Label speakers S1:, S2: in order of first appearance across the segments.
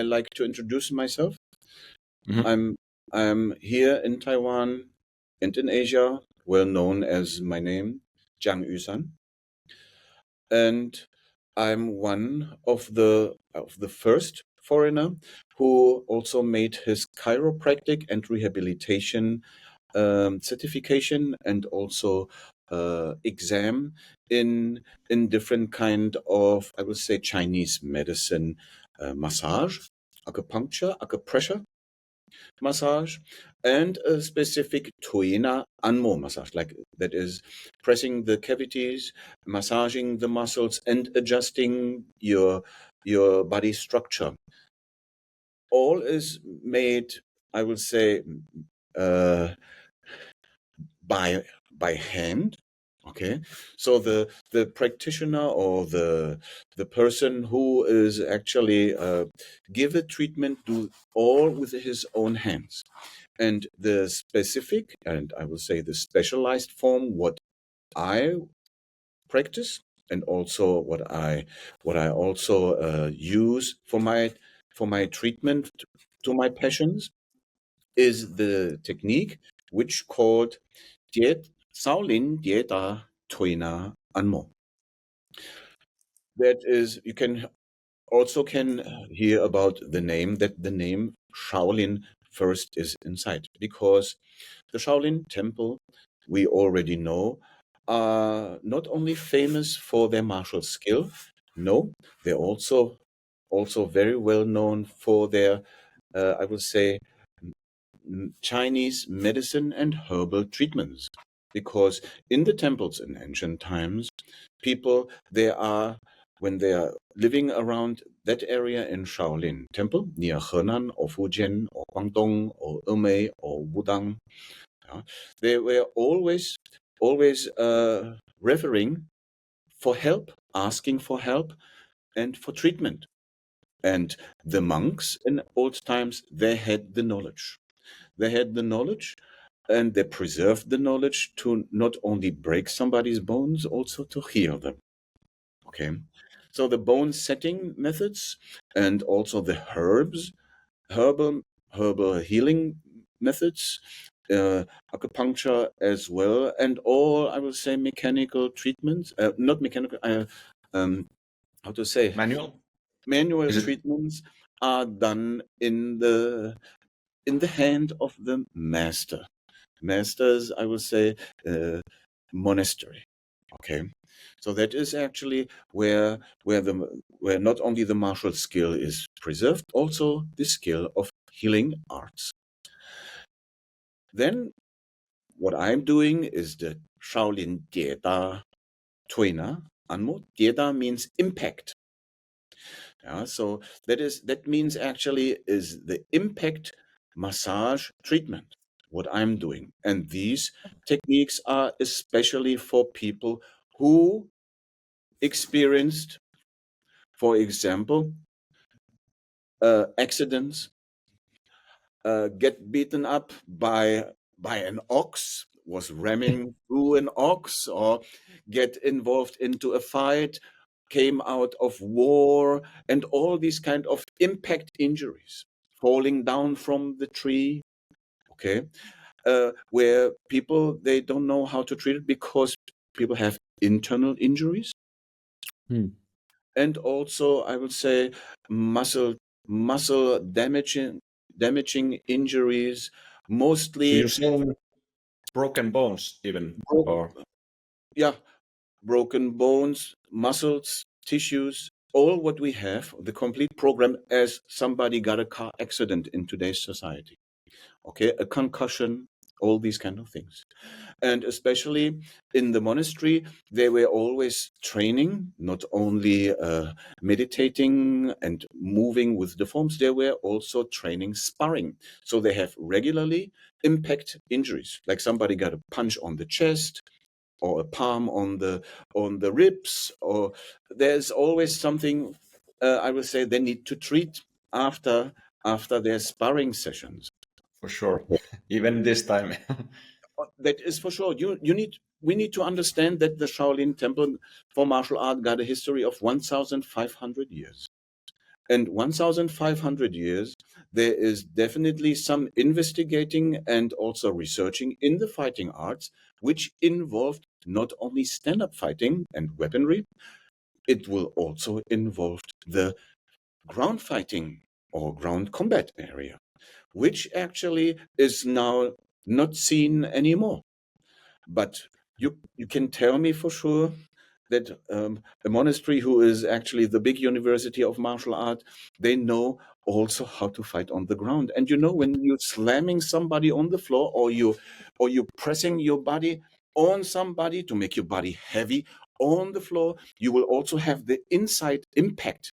S1: like to introduce myself.
S2: Mhm.
S1: I'm here in Taiwan and in Asia, well known as my name, Jiang Yu Shan, and I'm one of the first foreigner who also made his chiropractic and rehabilitation certification and also exam in different kind of, I would say, Chinese medicine, massage, acupuncture, acupressure massage, and a specific tuina anmo massage, like that is pressing the cavities, massaging the muscles, and adjusting your body structure. All is made, I would say, uh, by hand. Okay, so the practitioner or the person who is actually give a treatment do all with his own hands. And the specific, and I will say the specialized form, what I practice, and also what I also use for my treatment to my patients, is the technique which called Diet Shaolin Dieta Tuina Anmo. That is, you can also hear about the name, that the name Shaolin first is inside, because the Shaolin Temple, we already know, are not only famous for their martial skill, no, they're also very well known for their, I would say, Chinese medicine and herbal treatments. Because in the temples in ancient times, people, when they are living around that area in Shaolin Temple, near Henan or Fujian or Guangdong or Emei or Wudang, they were always referring for help, asking for help and for treatment. And the monks in old times, they had the knowledge. They had the knowledge, and they preserved the knowledge to not only break somebody's bones, also to heal them. Okay. So the bone setting methods and also the herbal healing methods, acupuncture as well, and all, I will say, mechanical treatments, not mechanical, how to say, manual
S2: Is it
S1: treatments are done in the hand of the master. Masters, I will say, monastery. Okay, so that is actually where not only the martial skill is preserved, also the skill of healing arts. Then what I'm doing is the Shaolin Dieta Tuina Anmo. Dieta means impact. Yeah, so that means actually is the impact massage treatment, what I'm doing. And these techniques are especially for people who experienced, for example, accidents, get beaten up by an ox, was ramming through an ox, or get involved into a fight, came out of war, and all these kind of impact injuries, falling down from the tree. Okay, where people, they don't know how to treat it because people have internal injuries, and also, I would say, muscle damaging injuries,
S2: So
S1: mostly
S2: you're saying broken bones even,
S1: bro-
S2: or
S1: yeah, broken bones, muscles, tissues, all what we have, the complete program, as somebody got a car accident in today's society. Okay, a concussion, all these kind of things. And especially in the monastery, they were always training, not only meditating and moving with the forms, they were also training sparring. So they have regularly impact injuries, like somebody got a punch on the chest or a palm on the ribs, or there's always something, I would say, they need to treat after their sparring sessions.
S2: for sure, even this time.
S1: That is for sure. We need to understand that the Shaolin Temple for martial art got a history of 1,500 years. And 1,500 years, there is definitely some investigating and also researching in the fighting arts, which involved not only stand-up fighting and weaponry, it will also involve the ground fighting or ground combat area, which actually is now not seen anymore. But you can tell me for sure that a monastery who is actually the big university of martial art, they know also how to fight on the ground. And when you're slamming somebody on the floor, or you pressing your body on somebody to make your body heavy on the floor, you will also have the inside impact,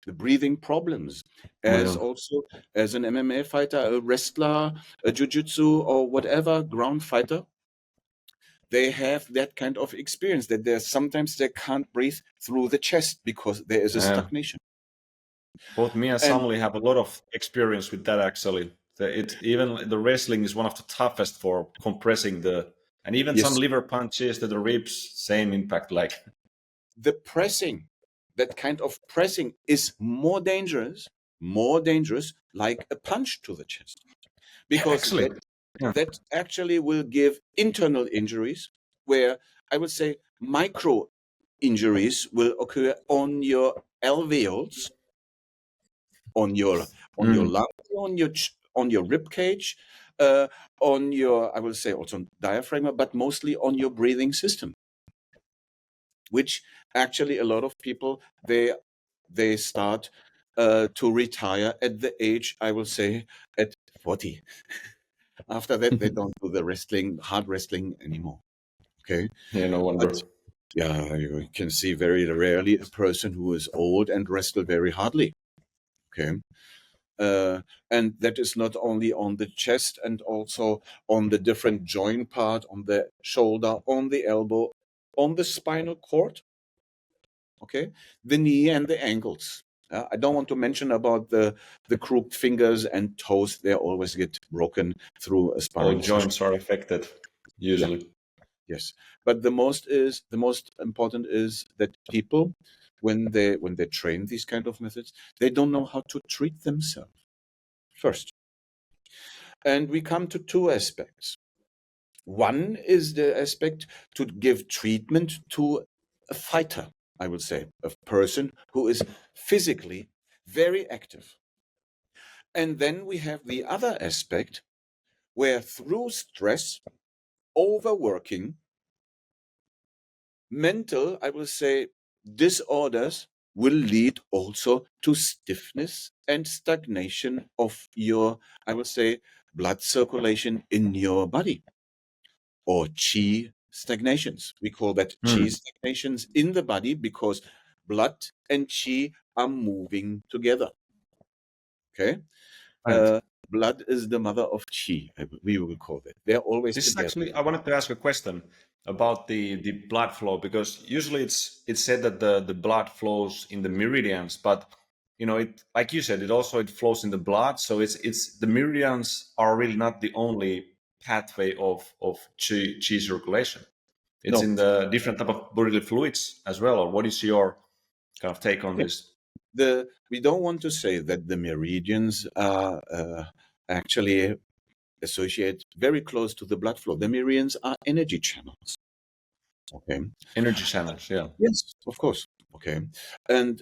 S1: the breathing problems, as also as an MMA fighter, a wrestler, a jiu-jitsu or whatever ground fighter. They have that kind of experience that sometimes they can't breathe through the chest because there is a stagnation.
S2: Both me and Samli have a lot of experience with that, actually. Even the wrestling is one of the toughest for compressing and even
S1: Yes.
S2: some liver punches to the ribs, same impact. Like
S1: the pressing, that kind of pressing is more dangerous, like a punch to the chest, because
S2: actually,
S1: that actually will give internal injuries, where I would say micro injuries will occur on your alveoles, on your lungs, on your rib cage, on your, I will say also diaphragm, but mostly on your breathing system, which actually a lot of people, they start to retire at the age, I will say, at 40. After that, they don't do the hard wrestling anymore. Okay.
S2: yeah, no wonder.
S1: But yeah, you can see very rarely a person who is old and wrestle very hardly. Okay. And that is not only on the chest, and also on the different joint part, on the shoulder, on the elbow, on the spinal cord, okay, the knee and the ankles. I don't want to mention about the crooked fingers and toes. They always get broken through a
S2: All
S1: sparring session.
S2: joints are affected usually.
S1: Yeah. Yes, but the most important is that people, when they train these kind of methods, they don't know how to treat themselves first. And we come to two aspects. One is the aspect to give treatment to a fighter, I would say, a person who is physically very active. And then we have the other aspect, where through stress, overworking, mental, I will say, disorders will lead also to stiffness and stagnation of your, I will say, blood circulation in your body, or chi stagnations. We call that chi stagnations in the body, because blood and chi are moving together. Okay.
S2: Right.
S1: Blood is the mother of chi, we will call it. They're always
S2: This is
S1: together.
S2: actually, I wanted to ask a question about the blood flow, because usually it's said that the blood flows in the meridians, but it, like you said, it flows in the blood. So it's the meridians are really not the only pathway of chi circulation. It's
S1: No,
S2: in the different type of bodily fluids as well. Or what is your kind of take on this?
S1: we don't want to say that the meridians are actually associate very close to the blood flow. The meridians are energy channels. Okay.
S2: Energy channels, yeah.
S1: Yes, of course. Okay. And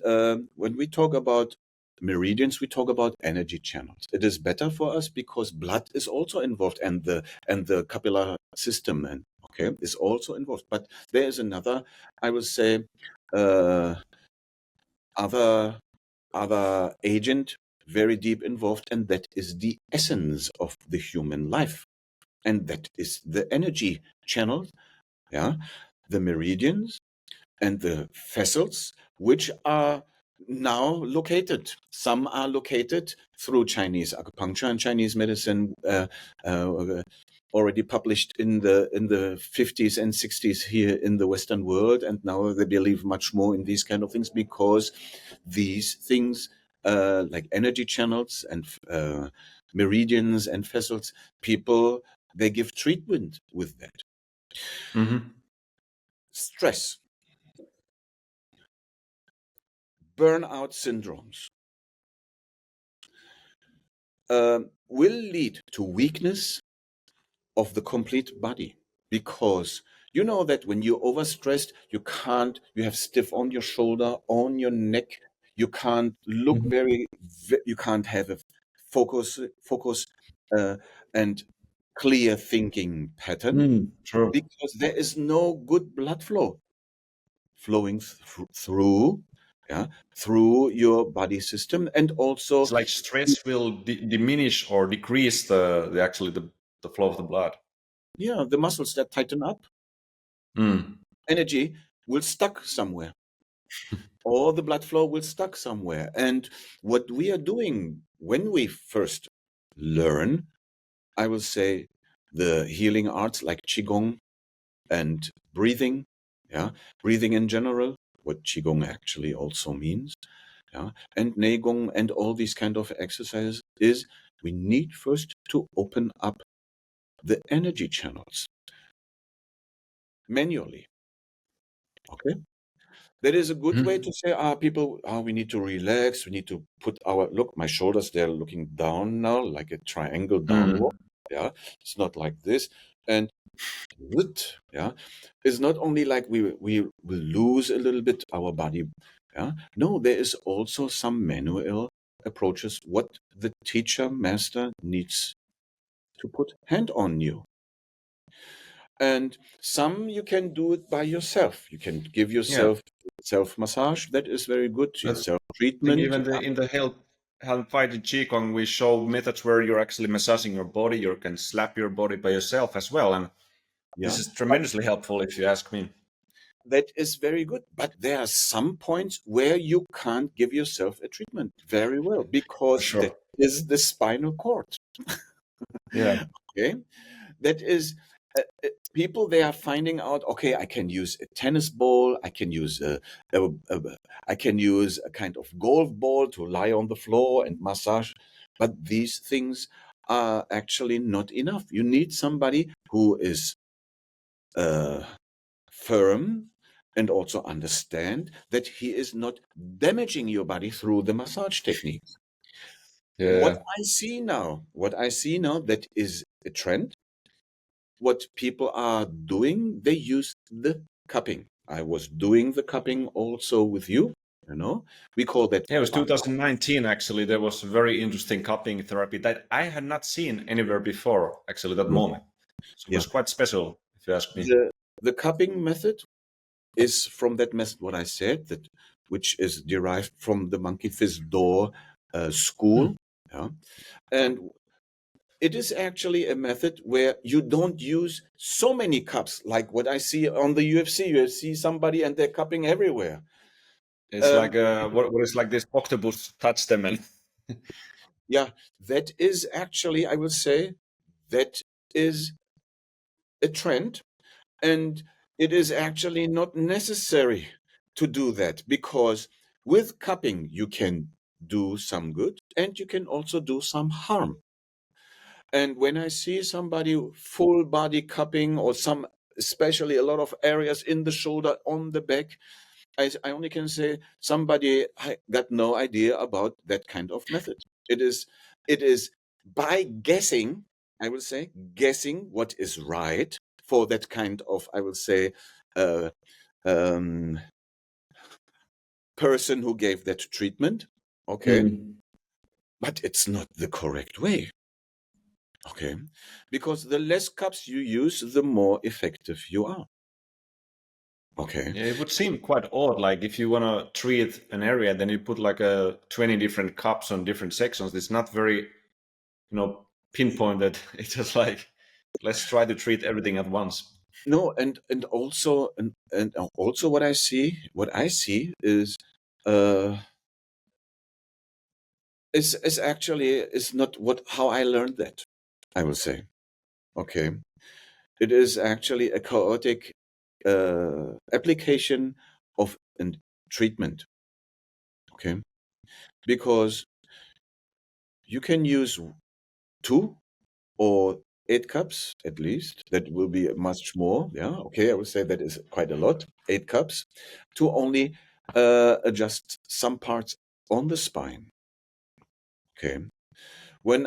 S1: when we talk about meridians, we talk about energy channels. It is better for us because blood is also involved, and the capillary system, and okay, is also involved. But there is another, I would say, other agent very deep involved, and that is the essence of the human life, and that is the energy channel. Yeah, the meridians and the vessels, which are now located. Some are located through Chinese acupuncture and Chinese medicine, already published in the 50s and 60s here in the Western world, and now they believe much more in these kind of things, because these things, like energy channels and meridians and vessels, people, they give treatment with that. Stress, burnout syndromes, will lead to weakness of the complete body, because you know that when you're overstressed, you have stiff on your shoulder, on your neck, you can't look you can't have a focus uh, and clear thinking pattern,
S2: True.
S1: because there is no good blood flow flowing through, yeah, through your body system, and
S2: It's
S1: also,
S2: like stress will diminish or decrease the actually the flow of the blood.
S1: yeah, the muscles that tighten up,
S2: Mm.
S1: energy will stuck somewhere, or the blood flow will stuck somewhere. And what we are doing when we first learn, I will say, the healing arts like Qigong and breathing, yeah, breathing in general, what Qigong actually also means, yeah, and Neigong and all these kind of exercises, is we need first to open up the energy channels manually. Okay. That is a good way to say, people, we need to relax. We need to put look, my shoulders, they're looking down now, like a triangle downward.
S2: Mm.
S1: Yeah. It's not like this. And yeah, it's not only like we will lose a little bit our body. Yeah. No, there is also some manual approaches, what the teacher master needs to put hand on you. And some you can do it by yourself. You can give
S2: Yeah,
S1: yourself self massage. That is very good.
S2: but
S1: Self
S2: I think
S1: treatment.
S2: even in the health fighting Qigong, we show methods where you're actually massaging your body. You can slap your body by yourself as well, and this
S1: Yeah,
S2: is tremendously helpful if you ask me.
S1: that is very good. But there are some points where you can't give yourself a treatment very well,
S2: For
S1: because that
S2: sure.
S1: is the spinal cord.
S2: Yeah.
S1: Okay, that is. People, they are finding out, okay, I can use a tennis ball, I can use I can use a kind of golf ball to lie on the floor and massage, but these things are actually not enough. You need somebody who is uh, firm and also understand that he is not damaging your body through the massage techniques. What
S2: Yeah.
S1: what I see now, that is a trend. What people are doing, they use the cupping. I was doing the cupping also with you, you know. We call that
S2: Yeah, it was 2019 actually. There was a very interesting cupping therapy that I had not seen anywhere before, actually, that moment. So it
S1: yeah.
S2: was quite special, if you ask me.
S1: The cupping method is from that method what I said, that which is derived from the monkey fist door school. Yeah. And it is actually a method where you don't use so many cups like what I see on the UFC. You see somebody and they're cupping everywhere.
S2: It's
S1: Um,
S2: like what is like this octopus touch them and
S1: yeah, that is actually, I will say, that is a trend, and it is actually not necessary to do that, because with cupping you can do some good and you can also do some harm. And when I see somebody full body cupping, or some, especially a lot of areas in the shoulder, on the back, I only can say somebody got no idea about that kind of method. It is it is by guessing, I will say, guessing what is right for that kind of, I will say, uh, um, person who gave that treatment. Okay, but it's not the correct way. Okay, because the less cups you use, the more effective you are. Okay.
S2: yeah, it would seem quite odd. Like if you want to treat an area, then you put like a 20 different cups on different sections. It's not very, pinpointed. It's just like, let's try to treat everything at once.
S1: No, and also what I see uh is actually is not what how I learned that, I will say. Okay. It is actually a chaotic application of a treatment. Okay. Because you can use 2 or 8 cups at least. That will be much more. Yeah. Okay. I would say that is quite a lot. 8 cups to only adjust some parts on the spine. Okay. When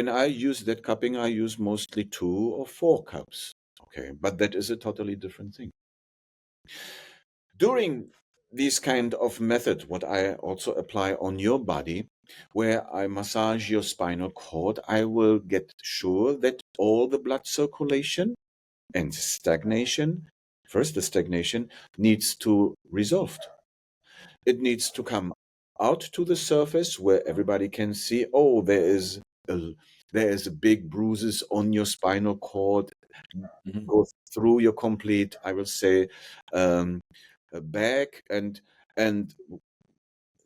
S1: I use that cupping, I use mostly 2 or 4 cups. Okay, but that is a totally different thing. During this kind of method, what I also apply on your body, where I massage your spinal cord, I will get sure that all the blood circulation and stagnation, first the stagnation, needs to resolved. It needs to come out to the surface where everybody can see, oh, a, there is a big bruises on your spinal cord,
S2: Mhm.
S1: go through your complete, I will say, um, back, and a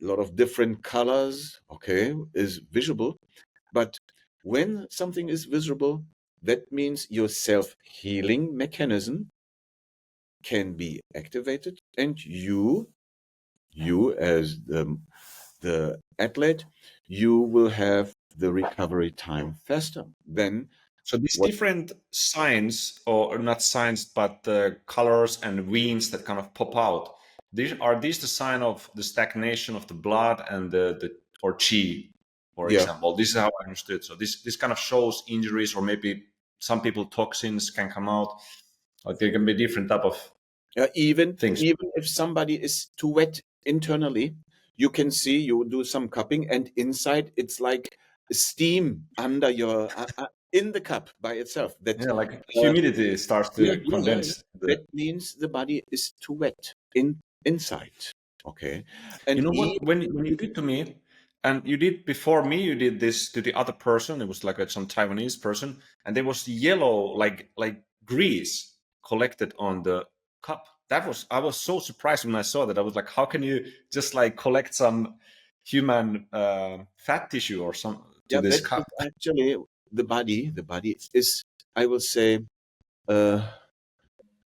S1: lot of different colors, okay, is visible. But when something is visible, that means your self-healing mechanism can be activated, and you as the athlete, you will have the recovery time faster than
S2: So these
S1: what.
S2: different signs, or not signs, but colors and veins that kind of pop out. These the sign of the stagnation of the blood and the or chi, for
S1: Yeah,
S2: example. This is how I understood. So this kind of shows injuries, or maybe some people toxins can come out. Like there can be different type of things.
S1: even if somebody is too wet internally, you can see, you do some cupping, and inside it's like steam under your in the cup by itself. That
S2: Yeah, like
S1: uh,
S2: humidity starts
S1: yeah,
S2: to
S1: yeah, yeah, yeah.
S2: condense.
S1: That means the body is too wet inside. Okay,
S2: You
S1: and
S2: know
S1: even
S2: what? When you did to me, and you did before me, you did this to the other person. It was like some Taiwanese person, and there was yellow, like grease collected on the cup. I was so surprised when I saw that. I was like, how can you just like collect some human fat tissue or some to
S1: yeah,
S2: this
S1: that is
S2: cup?
S1: actually the body. The body is, I will say, uh,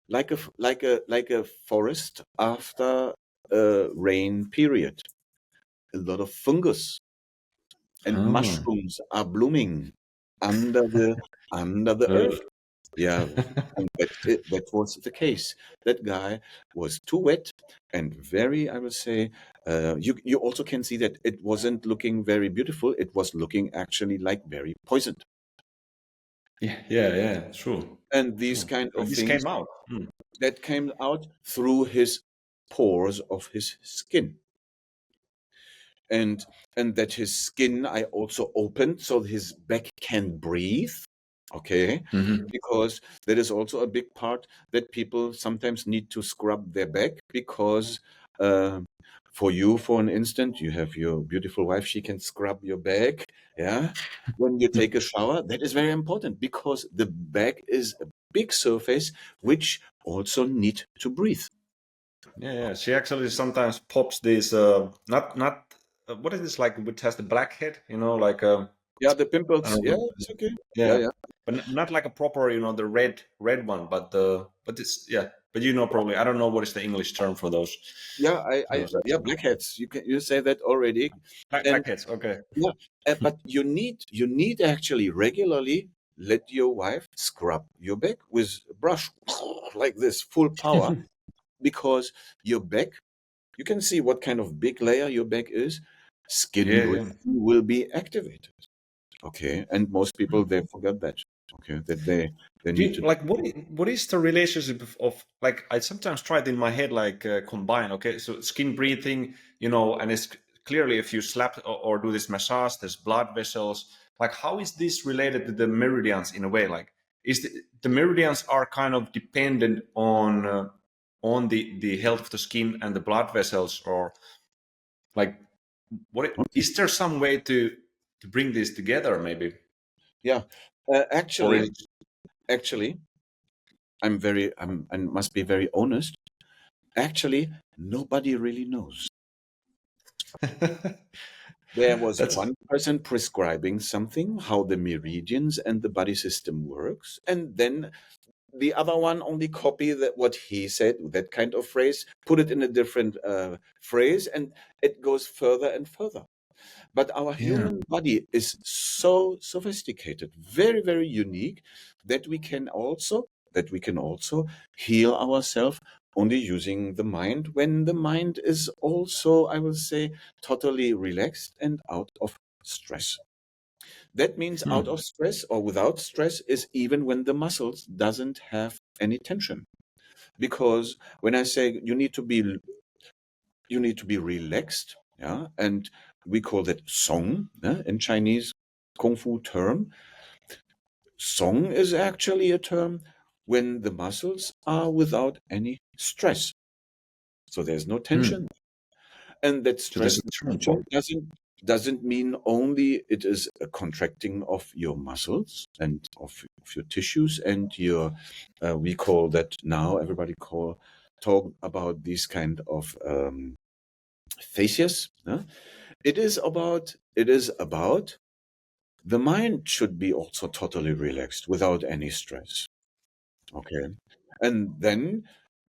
S1: like a forest after a rain period. A lot of fungus and
S2: Ah.
S1: mushrooms are blooming under the earth. Yeah, and that was the case. That guy was too wet and very, I will say, you also can see that it wasn't looking very beautiful. It was looking actually like very poisoned.
S2: Yeah, yeah, yeah. True,
S1: And these
S2: true.
S1: kind of
S2: And this
S1: things
S2: came out.
S1: that came out through his pores of his skin. and and that his skin I also opened so his back can breathe. Okay,
S2: Hmm.
S1: because that is also a big part, that people sometimes need to scrub their back, because uh, for you, for an instant, you have your beautiful wife, she can scrub your back, yeah, when you take a shower. That is very important, because the back is a big surface which also need to breathe.
S2: Yeah, yeah. She actually sometimes pops these not what is this like which has the black head, like
S1: Yeah, the
S2: I
S1: pimples,
S2: don't
S1: yeah,
S2: know.
S1: it's okay. Yeah,
S2: Yeah.
S1: yeah.
S2: But not like a proper, the red one, but it's yeah, but probably I don't know what is the English term for those
S1: Yeah, yeah,
S2: actually.
S1: blackheads. You say that already, and
S2: Blackheads, okay.
S1: yeah, but you need actually regularly let your wife scrub your back with a brush like this, full power, because your back, you can see what kind of big layer your back is. Skin
S2: Yeah, yeah.
S1: breathing will be activated. Okay, and most people, they forget that. Okay, that they
S2: Do
S1: need
S2: you,
S1: to.
S2: like what is the relationship of like I sometimes try it in my head like combine, okay, so skin breathing, and it's clearly if you slap or do this massage, there's blood vessels. Like how is this related to the meridians in a way? Like is the meridians are kind of dependent on the health of the skin and the blood vessels, or like is there some way to bring this together maybe,
S1: Yeah,
S2: or
S1: actually,
S2: is
S1: actually, I must be very honest. Actually, nobody really knows. There was
S2: that's
S1: one person prescribing something, how the meridians and the body system works, and then the other one only copy that what he said, that kind of phrase, put it in a different phrase, and it goes further and further. But our
S2: yeah.
S1: human body is so sophisticated, very, very unique, that we can also heal ourselves only using the mind, when the mind is also, I will say, totally relaxed and out of stress. That means out of stress or without stress is even when the muscles doesn't have any tension. Because when I say you need to be relaxed, yeah, and we call that song, yeah, in Chinese Kung Fu term. Song is actually a term when the muscles are without any stress. So there's no tension. And that
S2: So
S1: stress
S2: that's
S1: and
S2: the
S1: tension
S2: part.
S1: doesn't mean only it is a contracting of your muscles and of your tissues and your we call that now everybody talk about these kind of fascias. It is about the mind should be also totally relaxed without any stress. Okay. And then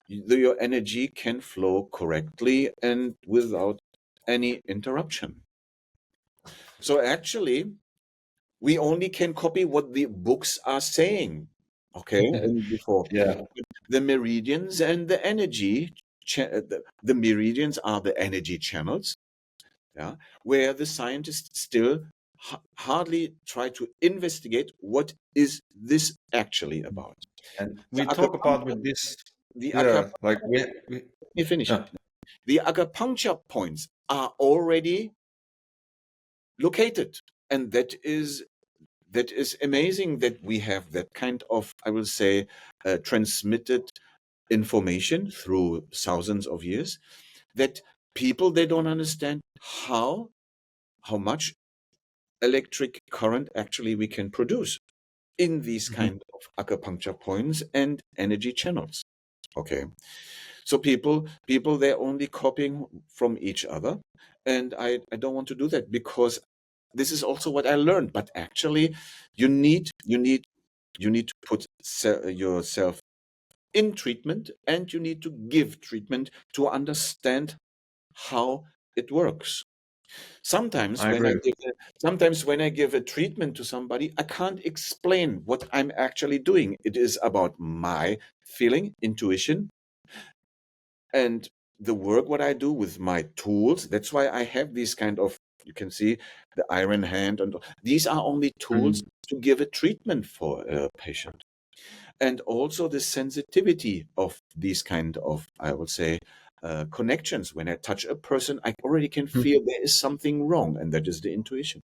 S1: your energy can flow correctly and without any interruption. So actually, we only can copy what the books are saying. Okay. And before
S2: Yeah.
S1: the meridians and the energy, the meridians are the energy channels, yeah, where the scientists still hardly try to investigate what is this actually about.
S2: And
S1: The
S2: we talk about
S1: acupuncture,
S2: with this,
S1: the
S2: yeah, like
S1: acupuncture,
S2: we
S1: let me finish.
S2: yeah.
S1: The acupuncture points are already located, and that is amazing that we have that kind of, I will say, transmitted information through thousands of years that people they don't understand how much electric current actually we can produce in these
S2: Mhm.
S1: kind of acupuncture points and energy channels. Okay. So people they're only copying from each other. And I don't want to do that because this is also what I learned. But actually you need to put yourself in treatment and you need to give treatment to understand how it works. Sometimes
S2: I
S1: when I
S2: agree.
S1: give a, sometimes when I give a treatment to somebody, I can't explain what I'm actually doing. It is about my feeling, intuition, and the work what I do with my tools. That's why I have these kind of, you can see the iron hand, and these are only tools
S2: Mhm.
S1: to give a treatment for a patient. And also the sensitivity of these kind of, I would say, connections. When I touch a person, I already can feel there is something wrong, and that is the intuition.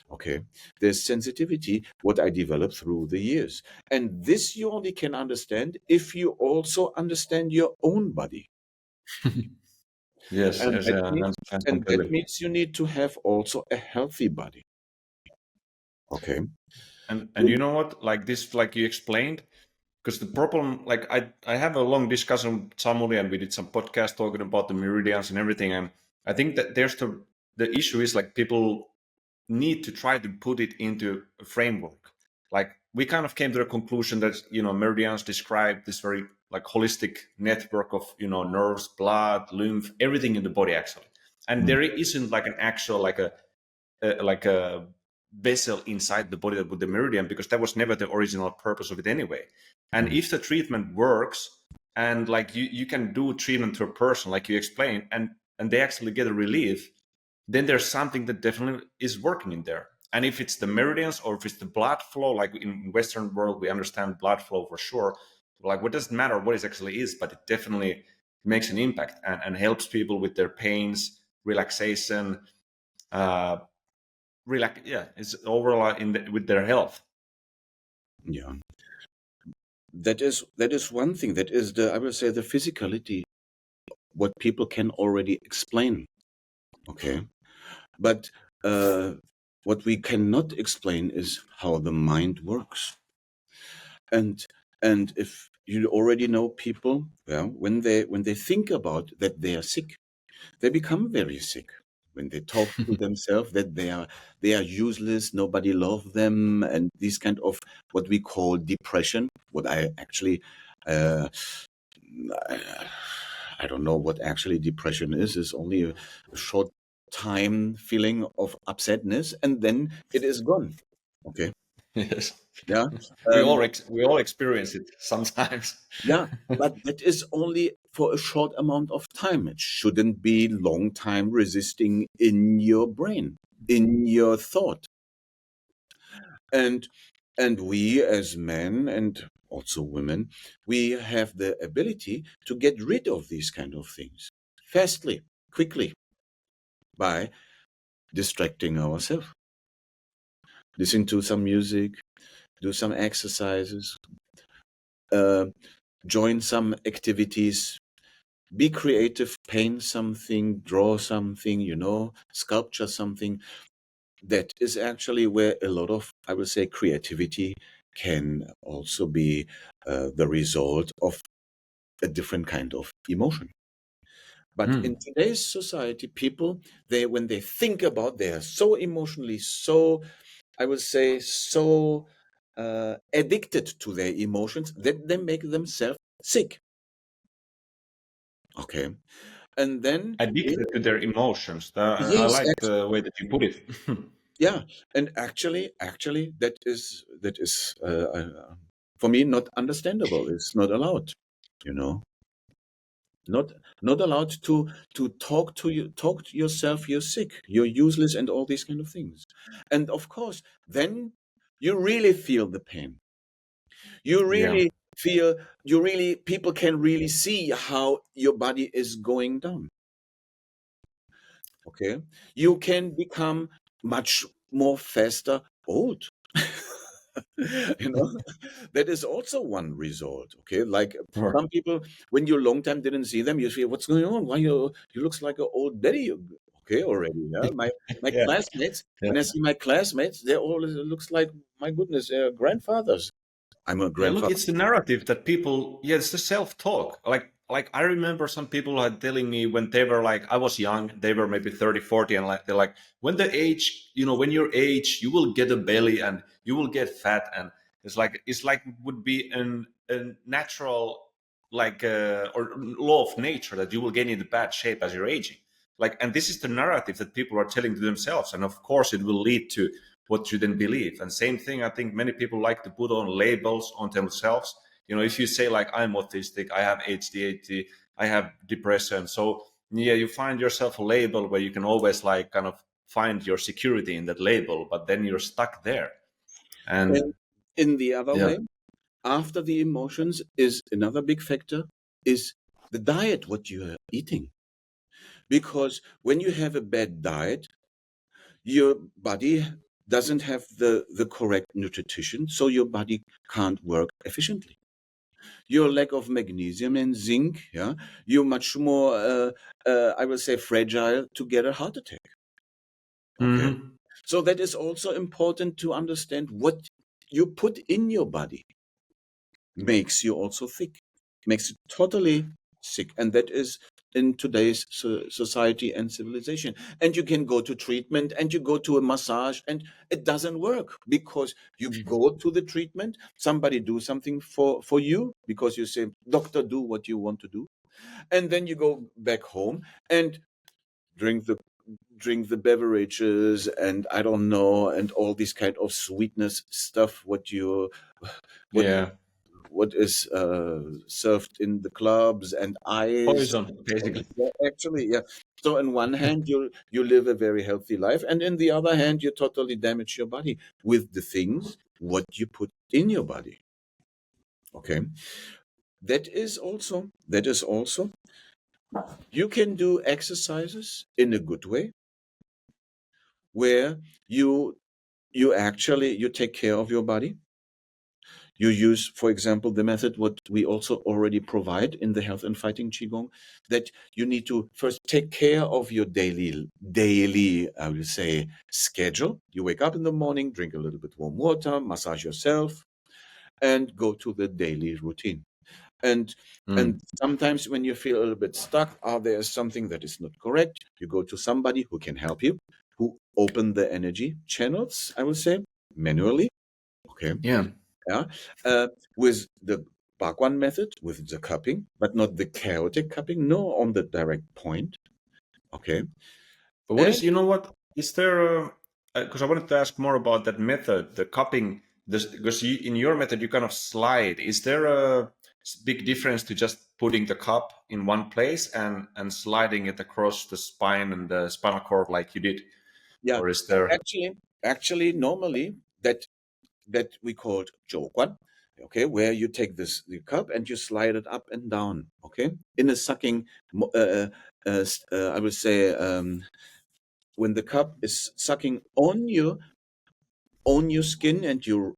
S1: Okay, there's sensitivity, what I developed through the years. And this you only can understand if you also understand your own body.
S2: Yes,
S1: And
S2: yes,
S1: that
S2: yeah, I
S1: means,
S2: understand
S1: and that
S2: completely.
S1: means you need to have also a healthy body. Okay.
S2: And you know what? Like this, like you explained, because the problem, like I have a long discussion with somebody, and we did some podcast talking about the meridians and everything, and I think that there's the issue is like people need to try to put it into a framework. Like we kind of came to the conclusion that meridians describe this very like holistic network of nerves, blood, lymph, everything in the body actually, and
S1: Mm.
S2: there isn't like an actual like a vessel inside the body with the meridian, because that was never the original purpose of it anyway. And
S1: Mm.
S2: if the treatment works, and like you can do treatment to a person like you explained, and they actually get a relief, then there's something that definitely is working in there. And if it's the meridians or if it's the blood flow, like in Western world we understand blood flow for sure, like what doesn't matter what it actually is, but it definitely makes an impact and helps people with their pains, relaxation, uh, yeah, it's overall with their health.
S1: Yeah. That is one thing. That is the, I will say, the physicality, what people can already explain. Okay. But what we cannot explain is how the mind works. And if you already know people, well, when they think about that they are sick, they become very sick. When they talk to themselves that they are useless, nobody loves them, and these kind of what we call depression. What I actually I don't know what actually depression is. It's only a short time feeling of upsetness, and then it is gone. Okay.
S2: Yes,
S1: Yeah.
S2: we
S1: Um,
S2: all experience it sometimes.
S1: yeah. But that is only for a short amount of time. It shouldn't be long time resisting in your brain, in your thought. And we as men and also women, we have the ability to get rid of these kind of things fastly, quickly, by distracting ourselves. Listen to some music, do some exercises, uh, join some activities, be creative, paint something, draw something, sculpture something. That is actually where a lot of, I would say, creativity can also be the result of a different kind of emotion. But in
S2: Mm.
S1: today's society, people, when they think about, they are so emotionally, so, I would say, so addicted to their emotions that they make themselves sick. Okay. And then,
S2: Addicted to their emotions. I
S1: yes,
S2: like the way that you put it.
S1: yeah, and actually, that is for me not understandable. It's not allowed, you know, not not allowed to talk to yourself. You're sick. You're useless, and all these kind of things. And of course, then you really feel the pain. You
S2: Yeah.
S1: really feel. You really people can really see how your body is going down. Okay, you can become much more faster old. you know that is also one result. Okay, like
S2: Sure.
S1: some people, when you long time didn't see them, you feel, what's going on, why you looks like an old daddy. Okay, already, yeah, my
S2: Yeah.
S1: classmates,
S2: Yeah.
S1: when I see my classmates, they all looks like, my goodness, they're grandfathers. I'm a
S2: Yeah, look,
S1: grandfather.
S2: it's the narrative that people, yeah, it's the self-talk. Like I remember some people had telling me when they were like, I was young, they were maybe 30, 40, and like they're like, when the age, when you're age, you will get a belly and you will get fat. And it's like would be a natural or law of nature that you will get into bad shape as you're aging. Like, and this is the narrative that people are telling to themselves. And of course it will lead to what you then believe. And same thing, I think many people like to put on labels on themselves. If you say like, I'm autistic, I have ADHD, I have depression, so yeah, you find yourself a label where you can always like kind of find your security in that label, but then you're stuck there. And
S1: And in the other
S2: yeah.
S1: way, after the emotions, is another big factor, is the diet, what you are eating. Because when you have a bad diet, your body doesn't have the correct nutrition, so your body can't work efficiently. Your lack of magnesium and zinc, yeah, you're much more, I will say, fragile to get a heart attack. Okay,
S2: Hmm.
S1: so that is also important to understand. What you put in your body makes you also sick, makes you totally sick. And that is in today's society and civilization. And you can go to treatment and you go to a massage and it doesn't work, because you go to the treatment, somebody do something for you, because you say, doctor, do what you want to do. And then you go back home and drink the beverages, and I don't know, and all this kind of sweetness stuff, what
S2: Yeah.
S1: what is served in the clubs, and ice.
S2: Poison, basically.
S1: Yeah, actually, yeah. So on one hand, you live a very healthy life, and in the other hand, you totally damage your body with the things what you put in your body. Okay, that is also you can do exercises in a good way, where you take care of your body. You use, for example, the method what we also already provide in the health and fighting qigong, that you need to first take care of your daily, I will say, schedule. You wake up in the morning, drink a little bit warm water, massage yourself, and go to the daily routine. And
S2: Mm.
S1: sometimes when you feel a little bit stuck, there is something that is not correct, you go to somebody who can help you, who open the energy channels, I will say, manually. Okay,
S2: Yeah.
S1: yeah, with the Bagua method, with the cupping, but not the chaotic cupping, no, on the direct point. Okay,
S2: But what
S1: and
S2: is, what is there? Because I wanted to ask more about that method, the cupping. Because in your method, you kind of slide. Is there a big difference to just putting the cup in one place and sliding it across the spine and the spinal cord like you did,
S1: yeah,
S2: or is there?
S1: actually, normally that that we called Quan, okay, where you take the cup and you slide it up and down, okay, in a sucking, I would say, when the cup is sucking on your skin and you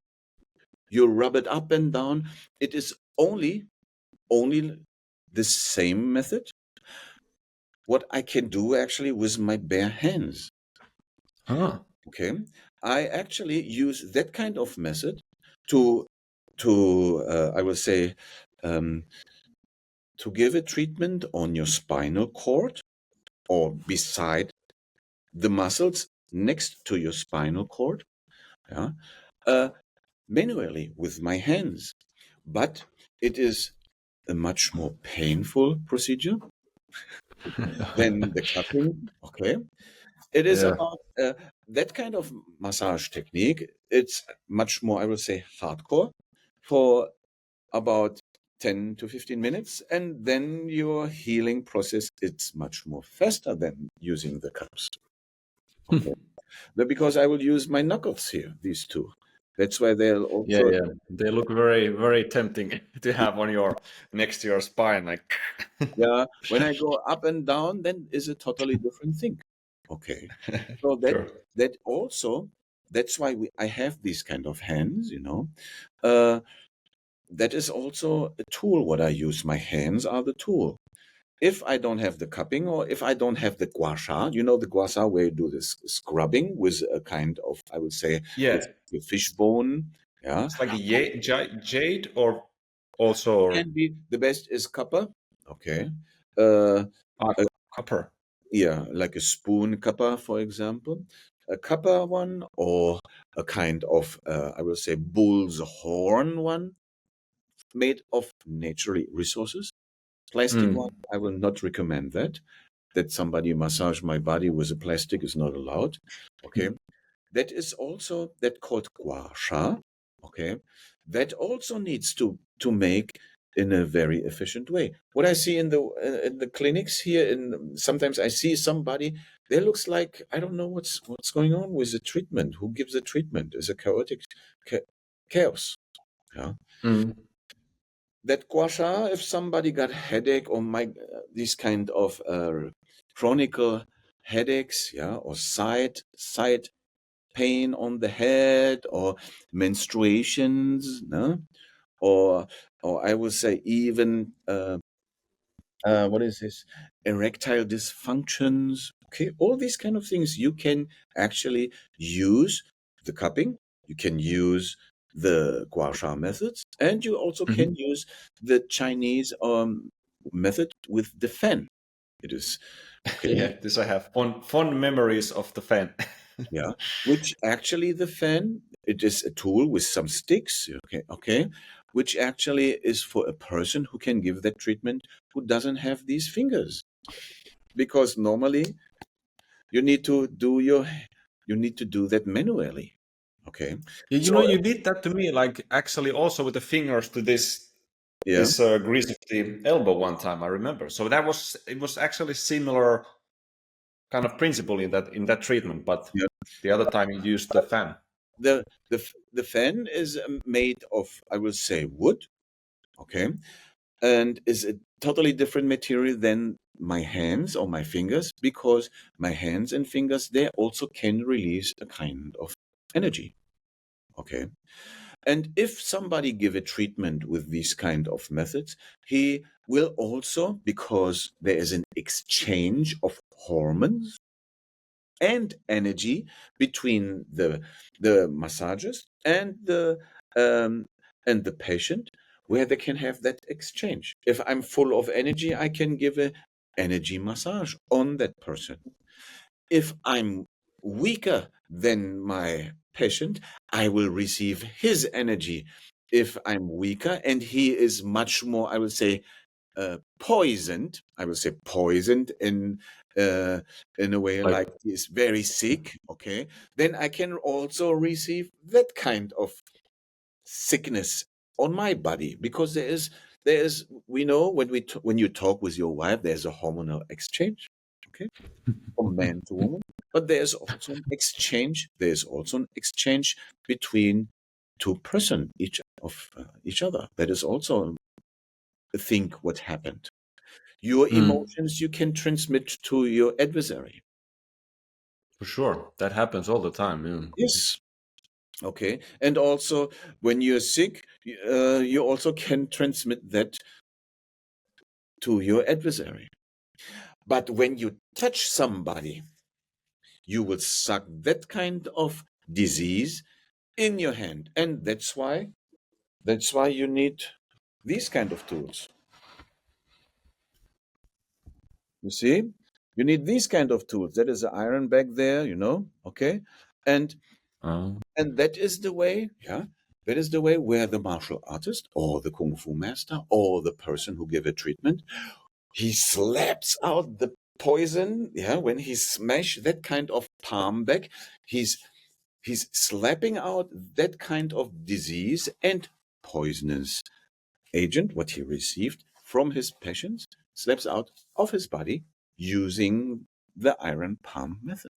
S1: rub it up and down, it is only the same method what I can do actually with my bare hands.
S2: Huh.
S1: Okay, I actually use that kind of method to I will say to give a treatment on your spinal cord or beside the muscles next to your spinal cord, yeah, manually with my hands. But it is a much more painful procedure than the cupping. Okay, it is
S2: Yeah.
S1: about that kind of massage technique. It's much more, I will say, hardcore for about 10 to 15 minutes, and then your healing process it's much more faster than using the cups. Okay, because I will use my knuckles here, these two. That's why they'll
S2: Yeah,
S1: also.
S2: yeah. They look very, very tempting to have on your next to your spine, like.
S1: Yeah, when I go up and down, then is a totally different thing. Okay, so
S2: Sure.
S1: that also, that's why I have these kind of hands, uh, that is also a tool what I use. My hands are the tool. If I don't have the cupping or if I don't have the gua sha, the gua sha where you do this scrubbing with a kind of, I would say,
S2: Yeah,
S1: with the fish bone. Yeah,
S2: it's like a jade or also or
S1: can be the best is copper. Okay, uh,
S2: ah,
S1: a,
S2: copper.
S1: yeah, like a spoon copper, for example, a copper one or a kind of, I will say, bull's horn one made of natural resources. Plastic one,
S2: Mm.
S1: I will not recommend that. That somebody massage my body with a plastic is not allowed. Okay. That is also that called gua sha. Okay. That also needs to make in a very efficient way. What I see in the clinics here, in sometimes I see somebody. There looks like I don't know what's going on with the treatment. Who gives the treatment? Is a chaotic chaos. Yeah.
S2: Mm.
S1: That gua sha, if somebody got headache or these kind of chronic headaches, yeah, or side pain on the head or menstruations, no? or I would say even what is this, erectile dysfunctions. Okay, all these kind of things you can actually use the cupping, you can use the gua sha methods, and you also
S2: Mhm.
S1: can use the Chinese method with the fan. It is okay.
S2: Yeah, this I have fond memories of the fan.
S1: Yeah, which actually the fan, it is a tool with some sticks, okay, which actually is for a person who can give that treatment who doesn't have these fingers. Because normally you need to do that manually. Okay.
S2: You know,
S1: So
S2: you did that to me, like actually also with the fingers to
S1: yeah,
S2: grease of the elbow one time. I remember. So it was actually similar kind of principle in that treatment, but
S1: yeah.
S2: the other time you used the fan.
S1: The fan is made of, I will say, wood, okay, and is a totally different material than my hands or my fingers, because my hands and fingers, they also can release a kind of energy. Okay. And if somebody give a treatment with these kind of methods, he will also, because there is an exchange of hormones and energy between the massagist um, and the patient, where they can have that exchange. If I'm full of energy, I can give a energy massage on that person. If I'm weaker than my patient, I will receive his energy. If I'm weaker and he is much more, I will say, poisoned, I will say poisoned in a way
S2: Like
S1: like he's very sick, okay, then I can also receive that kind of sickness on my body, because there is we know when you talk with your wife, there's a hormonal exchange, okay, from man to woman. But there's also an exchange between to person each other. That is also a thing what happened. Your emotions you can transmit to your adversary.
S2: For sure, that happens all the time. Yeah.
S1: Yes. Okay. And also, when you're sick, you also can transmit that to your adversary. But when you touch somebody, you will suck that kind of disease in your hand. And that's why you need these kind of tools. You see? You need these kind of tools. That is the iron back there, okay? And and that is the way, yeah, that is the way where the martial artist or the kung fu master or the person who give a treatment, he slaps out the poison, yeah, when he smash that kind of palm back, he's slapping out that kind of disease and poisonous agent, what he received from his patients, slaps out of his body using the iron palm method.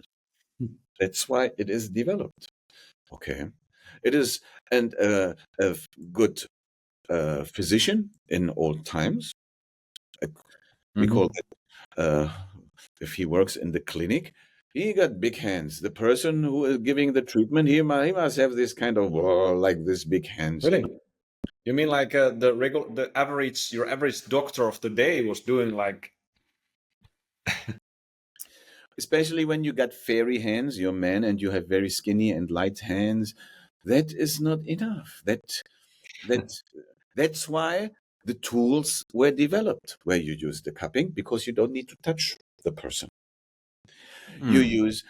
S1: That's why it is developed. Okay. It is, and a good physician in old times, we call it, if he works in the clinic, he got big hands. The person who is giving the treatment, he must have this kind of, like this big hands.
S2: Really? You mean like your average doctor of the day was doing like?
S1: Especially when you got fairy hands, you're a man and you have very skinny and light hands, that is not enough. That's why the tools were developed, where you use the cupping, because you don't need to touch the person. You use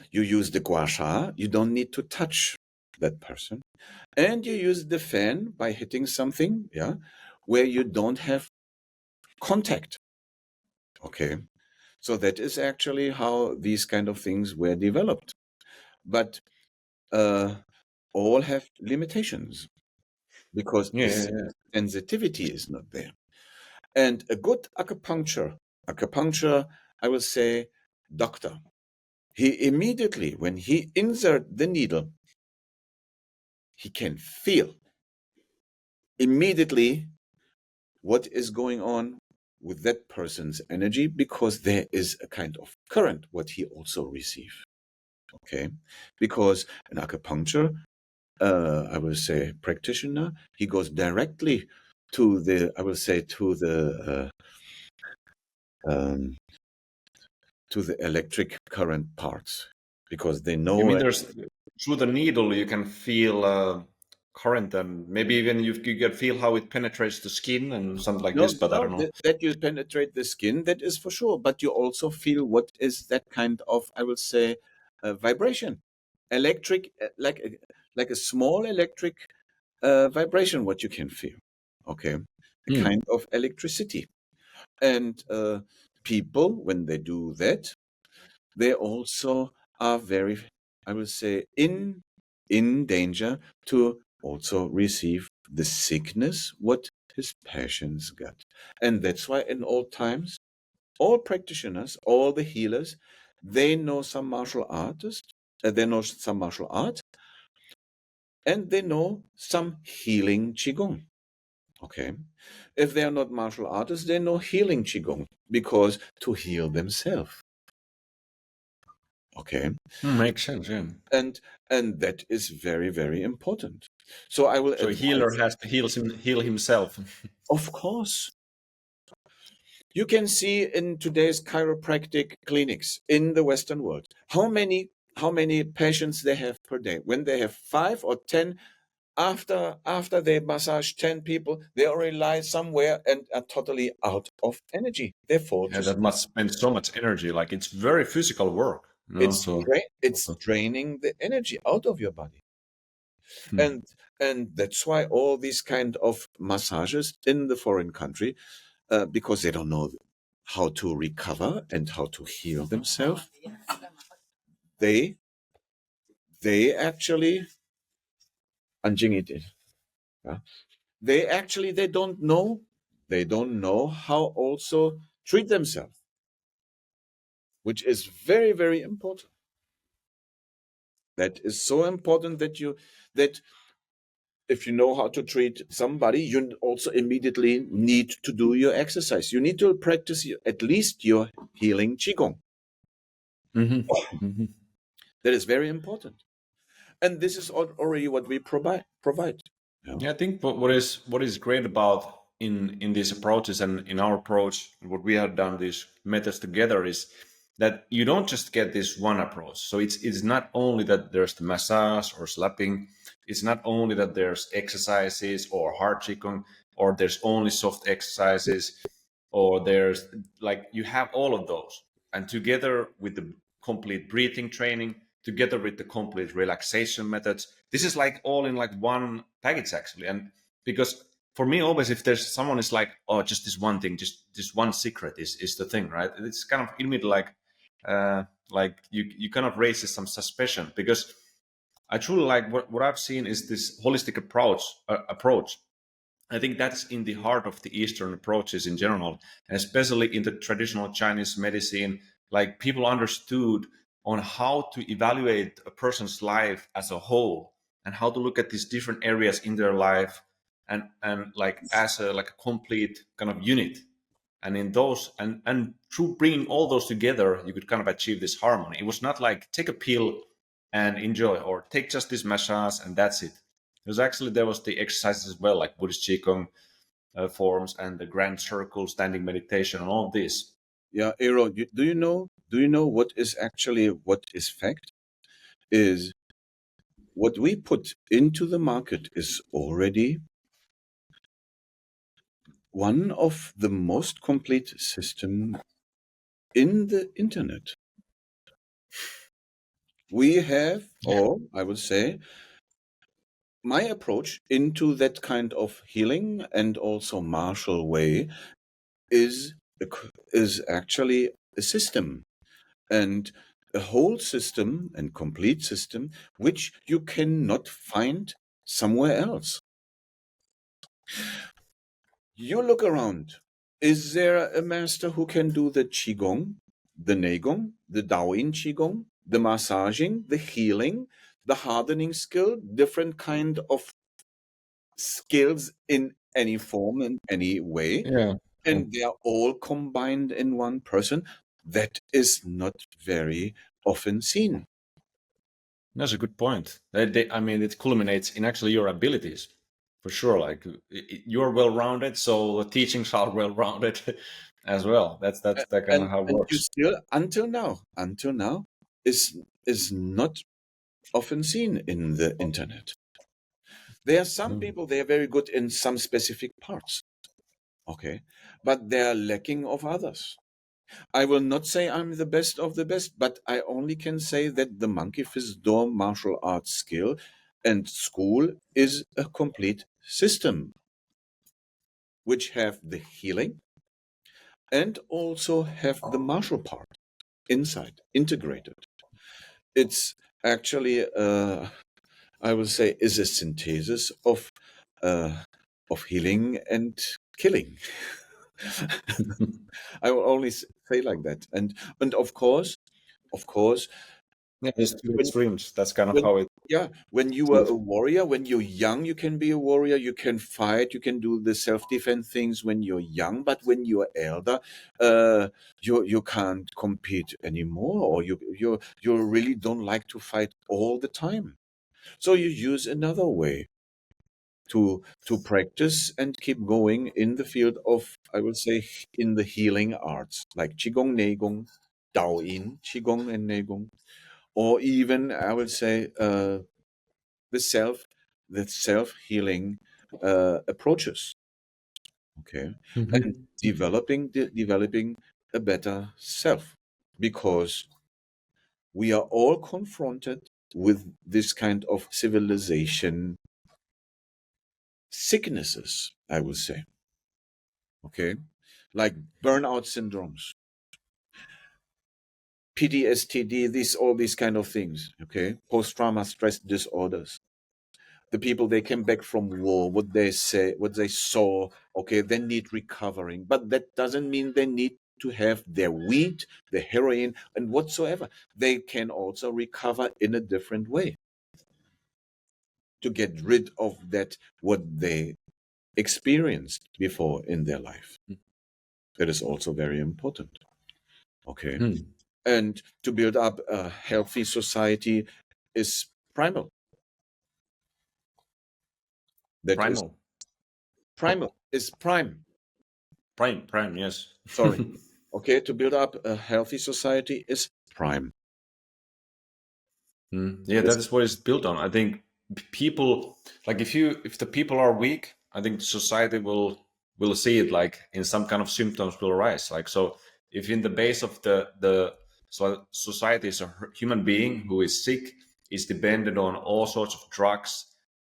S1: the gua sha, you don't need to touch that person. And you use the fan by hitting something, yeah, where you don't have contact. Okay. So that is actually how these kind of things were developed. But all have limitations because the sensitivity is not there. And a good acupuncture, I will say, doctor, he immediately, when he insert the needle, he can feel immediately what is going on with that person's energy, because there is a kind of current what he also receives. Okay, because an acupuncture, I will say, practitioner, he goes directly to the, I will say, to the electric current parts, because they know.
S2: You mean there's through the needle you can feel current, and maybe even you can feel how it penetrates the skin and something like this, but I don't know.
S1: That you penetrate the skin, that is for sure, but you also feel what is that kind of, I will say, vibration, electric, like a small electric vibration, what you can feel. Okay, a kind of electricity. And people, when they do that, they also are very, I will say, in danger to also receive the sickness what his patients got. And that's why in old times, all practitioners, all the healers, they know some martial artists, they know some martial art, and they know some healing Qigong. Okay. If they are not martial artists, they know healing Qigong, because to heal themselves. Okay.
S2: Makes sense, yeah.
S1: And that is very, very important. So I will
S2: So a healer has to heal himself.
S1: Of course. You can see in today's chiropractic clinics in the Western world how many patients they have per day. When they have 5 or 10, after they massage 10 people, they already lie somewhere and are totally out of energy. They fall
S2: Yeah,
S1: to
S2: that
S1: sleep.
S2: must spend so much energy. Like it's very physical work, you know.
S1: It's draining the energy out of your body. And that's why all these kind of massages in the foreign country, because they don't know how to recover and how to heal themselves, they actually anjing it. Yeah? They don't know how also treat themselves, which is very, very important. That is so important that if you know how to treat somebody, you also immediately need to do your exercise. You need to practice at least your healing qigong.
S2: Mm-hmm.
S1: That is very important, and this is already what we provide. Yeah.
S2: Yeah, I think what is great about in these approaches and in our approach, what we have done these methods together is that you don't just get this one approach. So it's not only that there's the massage or slapping, it's not only that there's exercises or hard qigong, or there's only soft exercises, or there's like you have all of those, and together with the complete breathing training, together with the complete relaxation methods, this is like all in like one package actually. And because for me always, if there's someone is like, oh, just this one thing, just this one secret is the thing, right? It's kind of immediately like you kind of raises some suspicion, because I truly like what I've seen is this holistic approach. I think that's in the heart of the Eastern approaches in general, and especially in the traditional Chinese medicine. Like people understood on how to evaluate a person's life as a whole, and how to look at these different areas in their life, and like as a like a complete kind of unit. And in those, and through bringing all those together, you could kind of achieve this harmony. It was not like take a pill and enjoy, or take just this massage and that's it. It was actually, there was the exercises as well, like Buddhist Qigong forms and the grand circle, standing meditation, and all this.
S1: Yeah, Aaron, do you know what is actually, what is fact is what we put into the market is already one of the most complete system in the internet. We have, or I would say, my approach into that kind of healing and also martial way is is actually a system, and a whole system and complete system which you cannot find somewhere else. You look around. Is there a master who can do the qigong, the neigong, the Daoyin qigong, the massaging, the healing, the hardening skill, different kind of skills in any form in any way,
S2: Yeah.
S1: and they are all combined in one person? That is not very often seen.
S2: That's a good point. I mean, it culminates in actually your abilities, for sure. Like you're well-rounded, so the teachings are well-rounded as well. That's that kind of
S1: and
S2: how it
S1: and you
S2: works.
S1: still, until now is not often seen in the internet. There are some
S2: Mm.
S1: people, they are very good in some specific parts, okay, but they are lacking of others. I will not say I'm the best of the best, but I only can say that the monkey fist door martial arts skill and school is a complete system which have the healing and also have the martial part inside integrated. It's actually, I will say, is a synthesis uh, of healing and killing. I will only say like that, and of course,
S2: Yeah, it's two
S1: when
S2: extremes. That's kind of
S1: when
S2: how it
S1: yeah, when you were
S2: is.
S1: a warrior, when you're young, you can be a warrior. You can fight. You can do the self-defense things when you're young. But when you're elder, you can't compete anymore, or you really don't like to fight all the time. So you use another way to practice and keep going in the field of, I would say, in the healing arts like qigong, neigong, Daoyin, qigong and neigong, or even I would say the self the self healing approaches. Okay, and
S2: Mhm.
S1: developing a better self, because we are all confronted with this kind of civilization sicknesses, I would say. Okay, like burnout syndromes, PTSD, all these kind of things. Okay, post trauma stress disorders. The people, they came back from war, what they saw, okay, they need recovering, but that doesn't mean they need to have their weed, the heroin and whatsoever. They can also recover in a different way. to get rid of that what they experienced before in their life. That is also very important. Okay. And to build up a healthy society is primal. That is
S2: Primal.
S1: primal, is prime.
S2: Prime, yes.
S1: Sorry. Okay, to build up a healthy society is prime.
S2: Yeah, that is what it's built on. I think people, like if the people are weak, I think society will see it, like in some kind of symptoms will arise. Like, so if in the base of so society is a human being who is sick, is dependent on all sorts of drugs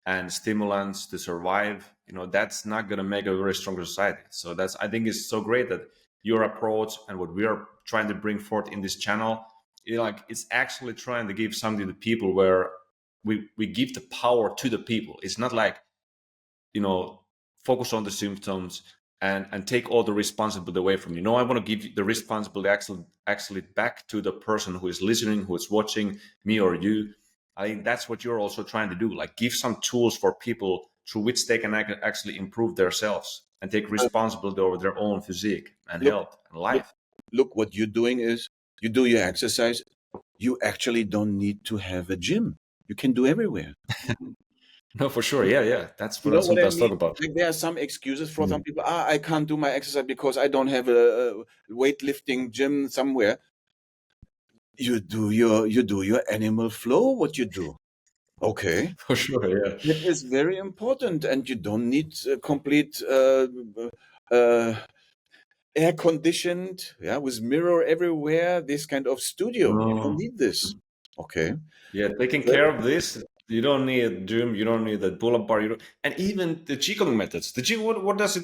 S2: and stimulants to survive, that's not going to make a very strong society. So that's, I think it's so great that your approach and what we are trying to bring forth in this channel, it's actually trying to give something to people where we give the power to the people. It's not like, focus on the symptoms and take all the responsibility away from you. No, I want to give the responsibility actually back to the person who is listening, who is watching, me or you. I think that's what you're also trying to do, like give some tools for people through which they can actually improve themselves and take responsibility over their own physique and
S1: Look,
S2: health and life.
S1: look, what you're doing is you do your exercise. You actually don't need to have a gym. You can do everywhere.
S2: No, for sure. Yeah. That's
S1: You
S2: what I
S1: know what I
S2: sometimes talk
S1: mean?
S2: about.
S1: Like there are some excuses for some people. I can't do my exercise because I don't have a weightlifting gym somewhere. You do your animal flow. What you do? Okay,
S2: For sure, yeah.
S1: that is very important, and you don't need complete air conditioned, yeah, with mirror everywhere. This kind of studio. You don't
S2: No.
S1: need this. Okay.
S2: Yeah, taking care of this, you don't need a gym, you don't need a pull-up bar, and even the Qigong methods. The Qigong, what does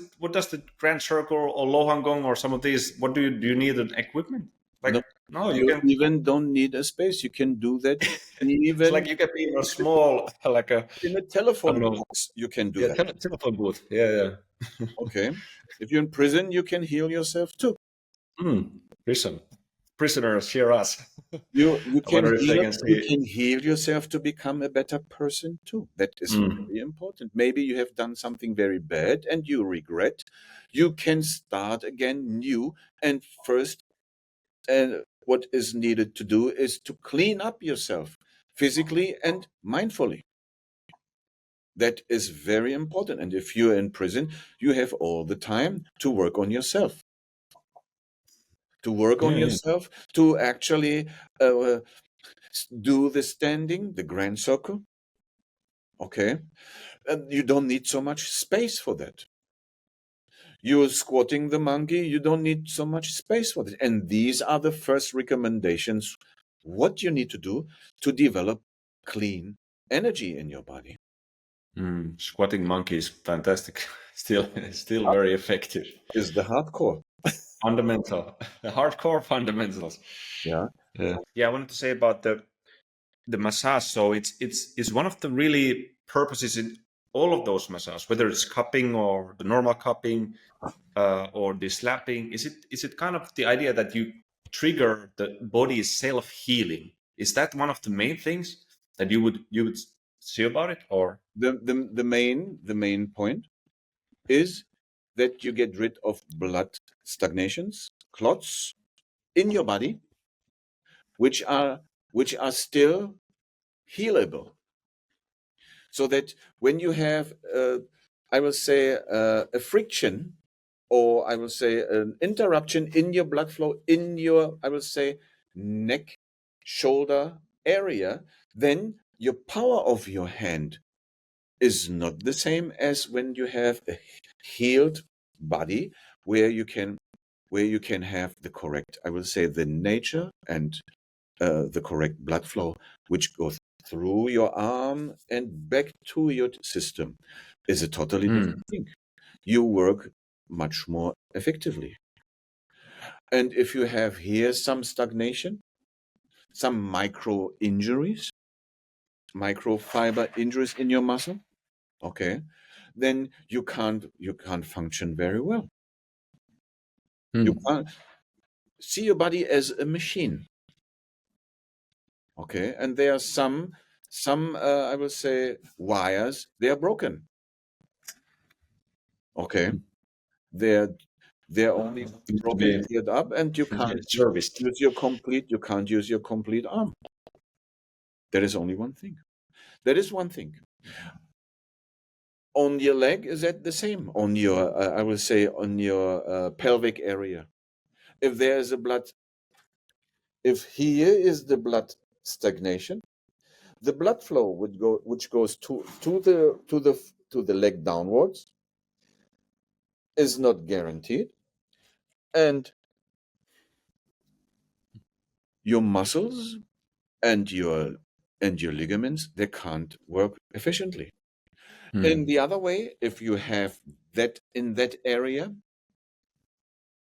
S2: the Grand Circle or Lohan Gong or some of these, what do you need an equipment? Like,
S1: No,
S2: no, you
S1: you
S2: can,
S1: even don't need a space. You can do that
S2: it's like
S1: even
S2: you can be in a small, like a,
S1: in a
S2: I don't
S1: telephone
S2: know,
S1: box. You can do
S2: yeah,
S1: that.
S2: telephone booth. Yeah.
S1: Okay. If you're in prison, you can heal yourself too.
S2: Prison. Prisoners, hear us.
S1: You
S2: I
S1: can
S2: wonder if they
S1: heal
S2: can
S1: you
S2: see.
S1: can heal yourself to become a better person too. That is very important. Maybe you have done something very bad and you regret. You can start again new, and first what is needed to do is to clean up yourself physically and mindfully. That is very important. And if you're in prison, you have all the time to work on yourself,
S2: Yeah.
S1: to actually uh, do the standing, the grand circle. Okay. And you don't need so much space for that. You're squatting the monkey, you don't need so much space for that. And these are the first recommendations what you need to do to develop clean energy in your body.
S2: Squatting monkey is fantastic. Still very effective.
S1: Is the hardcore.
S2: Fundamental, the hardcore fundamentals.
S1: Yeah.
S2: Yeah, I wanted to say about the massage. So it's one of the really purposes in all of those massages, whether it's cupping or the normal cupping or the slapping. Is it kind of the idea that you trigger the body's self healing? Is that one of the main things that you would see about it, or?
S1: The main point is that you get rid of blood stagnations, clots in your body, which are still healable. So that when you have, I will say, a friction, or I will say an interruption in your blood flow in your, I will say, neck, shoulder area, then your power of your hand is not the same as when you have a healed body where you can have the correct, I will say, the nature and the correct blood flow which goes through your arm and back to your system is a totally different thing. You work much more effectively. And if you have here some stagnation, some microfiber injuries in your muscle, okay, then you can't function very well. You can't see your body as a machine. Okay, and there are I will say, wires, they are broken. Okay, they're only
S2: Need to
S1: broken,
S2: be
S1: cleared up, and you can't
S2: serviced.
S1: use your complete arm. There is only one thing. That is one thing. On your leg, is that the same? On your, I will say, on your pelvic area. If there is if here is the blood stagnation, the blood flow which goes to the leg downwards, is not guaranteed, and your muscles and your ligaments, they can't work efficiently. In the other way, if you have that in that area,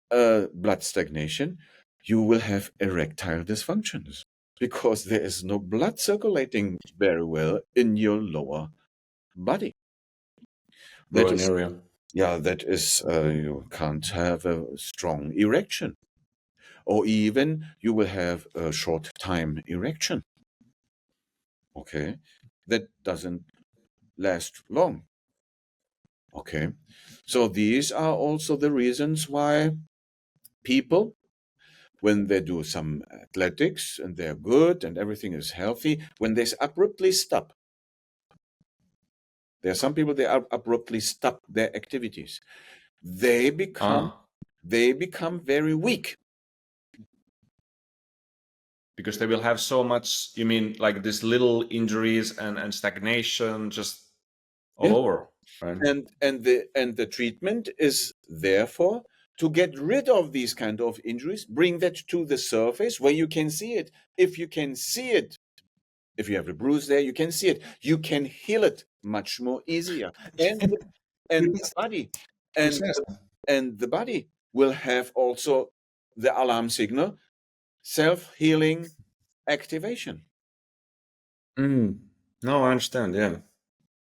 S1: blood stagnation, you will have erectile dysfunctions because there is no blood circulating very well in your lower body. That
S2: Growing
S1: is,
S2: area.
S1: you can't have a strong erection, or even you will have a short time erection. Okay, that doesn't last long. Okay, so these are also the reasons why people, when they do some athletics and they're good and everything is healthy, when they abruptly stop, there are some people, they abruptly stop their activities. They become very weak.
S2: Because they will have so much, you mean like this little injuries and stagnation just all
S1: Yeah.
S2: over, right?
S1: And the treatment is therefore to get rid of these kind of injuries, bring that to the surface where you can see it. If you can see it, if you have a bruise there, you can see it. You can heal it much more easier. And the body and the body will have also the alarm signal, self-healing activation.
S2: No, I understand. Yeah,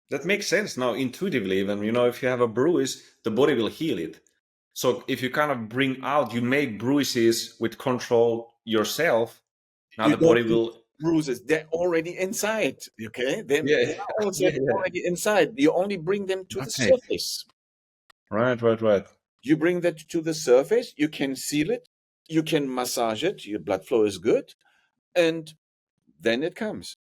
S2: that makes sense now intuitively. Even if you have a bruise, the body will heal it. So if you kind of bring out, you make bruises with control yourself. Now
S1: You
S2: the
S1: don't
S2: body
S1: need
S2: will.
S1: bruises. They're already inside. Okay,
S2: Yeah,
S1: they are
S2: yeah, yeah.
S1: already inside. You only bring them to the
S2: Okay.
S1: surface.
S2: Right.
S1: You bring that to the surface. You can seal it. You can massage it. Your blood flow is good, and then it comes.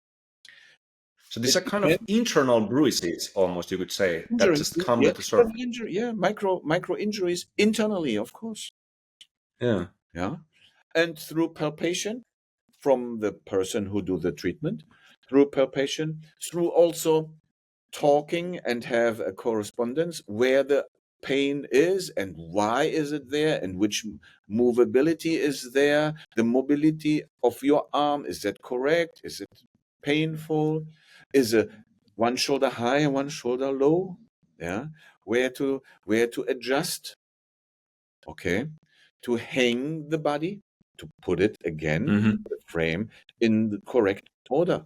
S2: So these
S1: It
S2: are kind of
S1: depends.
S2: internal bruises, almost you could say, that
S1: Injuries,
S2: just come
S1: yeah,
S2: with the surface.
S1: injury, yeah, micro injuries internally, of course.
S2: Yeah.
S1: Yeah, and through palpation from the person who do the treatment, through palpation, through also talking and have a correspondence where the pain is and why is it there and which movability is there, the mobility of your arm, is that correct, is it painful, is it one shoulder high and one shoulder low, yeah, where to adjust, okay, to hang the body, to put it again, the frame in the correct order.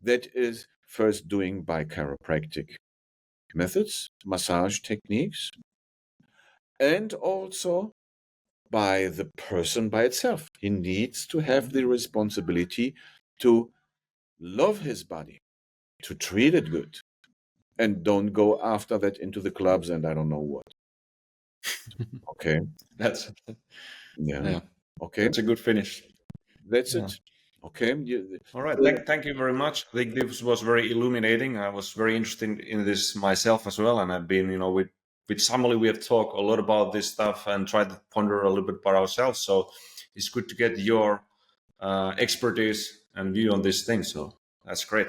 S1: That is first doing by chiropractic methods, massage techniques, and also by the person by itself. He needs to have the responsibility to love his body, to treat it good, and don't go after that into the clubs and I don't know what. Okay.
S2: That's
S1: Yeah.
S2: yeah.
S1: Okay.
S2: That's a good finish.
S1: That's
S2: Yeah.
S1: it. Okay.
S2: All right. Thank you very much. I think this was very illuminating. I was very interested in this myself as well, and I've been, with Samuli, we have talked a lot about this stuff and tried to ponder a little bit by ourselves. So it's good to get your expertise and view on this thing. So that's great.